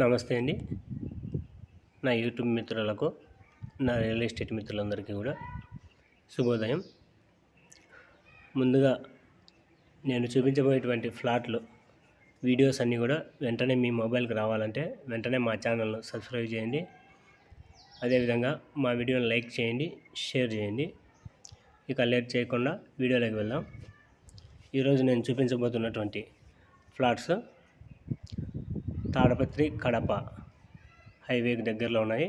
నమస్తే అండి. నా యూట్యూబ్ మిత్రులకు, నా రియల్ ఎస్టేట్ మిత్రులందరికీ కూడా శుభోదయం. ముందుగా నేను చూపించబోయేటువంటి ఫ్లాట్లు వీడియోస్ అన్నీ కూడా వెంటనే మీ మొబైల్కి రావాలంటే వెంటనే మా ఛానల్ను సబ్స్క్రైబ్ చేయండి. అదేవిధంగా మా వీడియోని లైక్ చేయండి, షేర్ చేయండి. ఇక లేట్ చేయకుండా వీడియోలోకి వెళ్దాం. ఈరోజు నేను చూపించబోతున్నటువంటి ఫ్లాట్స్ తాడపత్రి కడప హైవేకి దగ్గరలో ఉన్నాయి.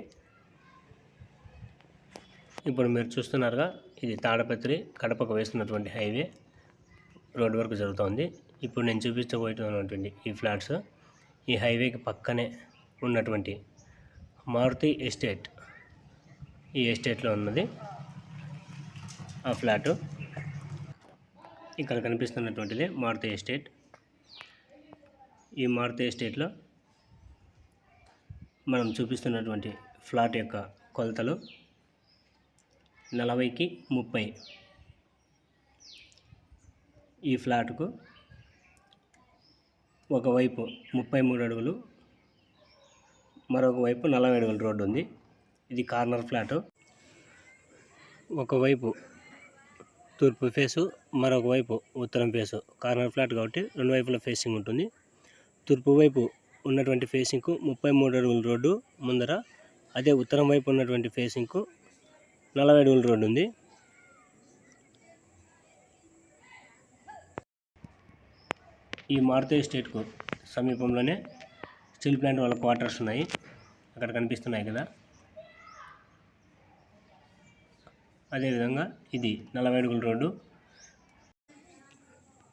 ఇప్పుడు మీరు చూస్తున్నారుగా, ఇది తాడపత్రి కడపకు వేస్తున్నటువంటి హైవే రోడ్ వర్క్ జరుగుతోంది. ఇప్పుడు నేను చూపించబోతున్నటువంటి ఈ ఫ్లాట్స్ ఈ హైవేకి పక్కనే ఉన్నటువంటి మారుతి ఎస్టేట్, ఈ ఎస్టేట్లో ఉన్నది ఆ ఫ్లాటు. ఇక్కడ కనిపిస్తున్నటువంటిది మారుతి ఎస్టేట్. ఈ మారుతి ఎస్టేట్లో మనం చూపిస్తున్నటువంటి ఫ్లాట్ యొక్క కొలతలు 40కి 30. ఈ ఫ్లాట్కు ఒకవైపు 33 అడుగులు, మరొక వైపు 40 అడుగుల రోడ్డు ఉంది. ఇది కార్నర్ ఫ్లాటు. ఒకవైపు తూర్పు ఫేసు, మరొక వైపు ఉత్తరం ఫేసు. కార్నర్ ఫ్లాట్ కాబట్టి రెండు వైపుల ఫేసింగ్ ఉంటుంది. తూర్పు వైపు ఉన్నటువంటి ఫేసింగ్కు 33 అడుగుల రోడ్డు ముందర, అదే ఉత్తరం వైపు ఉన్నటువంటి ఫేసింగ్కు 40 అడుగుల రోడ్డు ఉంది. ఈ మారుతి ఎస్టేట్కు సమీపంలోనే స్టీల్ ప్లాంట్ వాళ్ళ క్వార్టర్స్ ఉన్నాయి, అక్కడ కనిపిస్తున్నాయి కదా. అదేవిధంగా ఇది 40 అడుగుల రోడ్డు.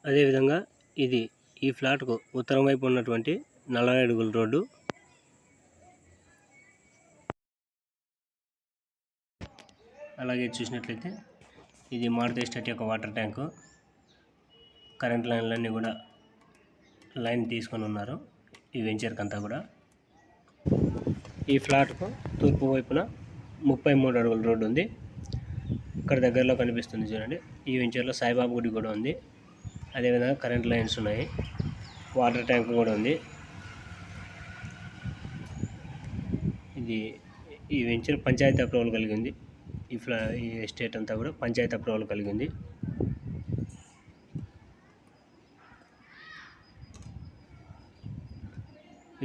అదేవిధంగా ఇది ఈ ఫ్లాట్కు ఉత్తరం వైపు ఉన్నటువంటి 40 అడుగుల రోడ్డు. అలాగే చూసినట్లయితే ఇది మారుతి ఎస్టేట్ యొక్క వాటర్ ట్యాంకు. కరెంట్ లైన్లన్నీ కూడా లైన్ తీసుకొని ఉన్నారు ఈ వెంచర్కి అంతా కూడా. ఈ ఫ్లాట్కు తూర్పు వైపున 33 అడుగుల రోడ్డు ఉంది. ఇక్కడ దగ్గరలో కనిపిస్తుంది చూడండి. ఈ వెంచర్లో సాయిబాబా గుడి కూడా ఉంది. అదేవిధంగా కరెంట్ లైన్స్ ఉన్నాయి, వాటర్ ట్యాంక్ కూడా ఉంది. ఇది ఈ వెంచర్ పంచాయతీ అప్రూవల్ కలిగింది. ఈ ఎస్టేట్ అంతా కూడా పంచాయతీ అప్రూవల్ కలిగింది.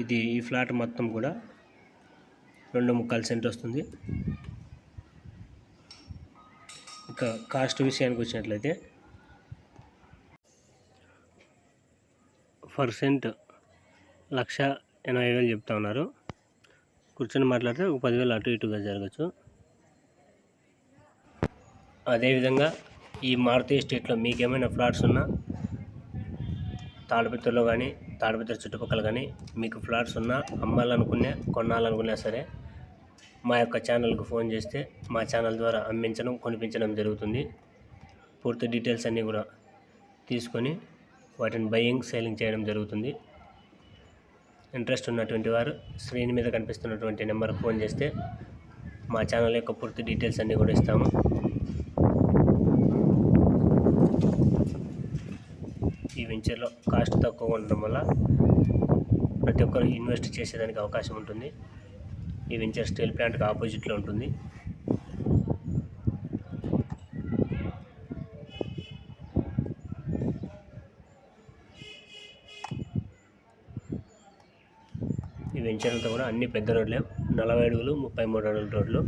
ఇది ఈ ఫ్లాట్ మొత్తం కూడా 2.25 సెంట్ వస్తుంది. ఇక కాస్ట్ విషయానికి వచ్చినట్లయితే పర్ సెంట్ 1,80,000 చెప్తా ఉన్నారు. కూర్చొని మాట్లాడితే ఒక 10,000 అటు ఇటుగా జరగచ్చు. అదేవిధంగా ఈ మారుతి ఎస్టేట్లో మీకేమైనా ఫ్లాట్స్ ఉన్నా, తాడిపత్రిలో కానీ తాడిపత్రి చుట్టుపక్కల కానీ మీకు ఫ్లాట్స్ ఉన్నా, అమ్మాలనుకున్నా కొనాలనుకున్నా సరే మా యొక్క ఛానల్కు ఫోన్ చేస్తే మా ఛానల్ ద్వారా అమ్మించడం, కొనిపించడం జరుగుతుంది. పూర్తి డీటెయిల్స్ అన్నీ కూడా తీసుకొని వాటిని బయ్యింగ్, సేలింగ్ చేయడం జరుగుతుంది. ఇంట్రెస్ట్ ఉన్నటువంటి వారు స్క్రీన్ మీద కనిపిస్తున్నటువంటి నెంబర్కి ఫోన్ చేస్తే మా ఛానల్ యొక్క పూర్తి డీటెయిల్స్ అన్నీ కూడా ఇస్తాము. ఈ వెంచర్లో కాస్ట్ తక్కువ ఉండడం వల్ల ప్రతి ఒక్కరు ఇన్వెస్ట్ చేసేదానికి అవకాశం ఉంటుంది. ఈ వెంచర్ స్టీల్ ప్లాంట్కి ఆపోజిట్లో ఉంటుంది. ఈ వెంచర్ అంతా కూడా అన్ని పెద్ద రోడ్లే, 40 అడుగులు, 33 అడుగుల రోడ్లు.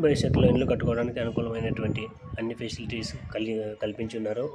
భవిష్యత్తులో ఇల్లు కట్టుకోవడానికి అనుకూలమైనటువంటి అన్ని ఫెసిలిటీస్ కల్పించున్నారు.